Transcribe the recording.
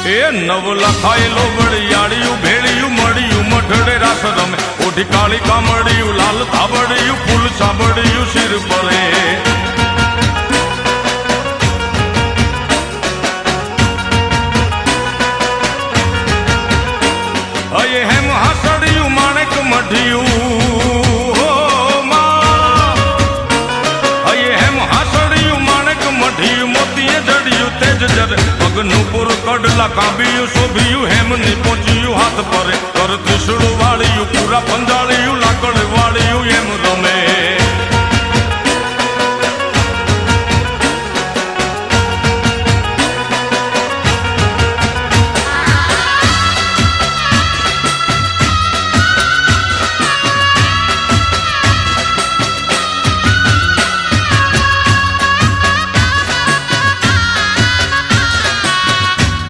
એ નવ લખાયેલો વડિયાળિયું ભેળિયું મળ્યું મઢડે રાસ રમે ઓઢી કાળી કામડિયું લાલ ધાબડિયું ફૂલ સાબડિયું શિર પરે અયે હેમ હાસડિયું માણેક મઢિયું અયે હેમ હાસડિયું માણેક મઢિયું મોતીએ જડિયું તેજ જરે પગનું પુર કડલા કાંબિયું શોભિયું હેમની પહોંચ્યું હાથ પરે કર ત્રિશુળ વાળિયું પૂરા પંજાળિયું લાકડ વાળિયું એમ રમે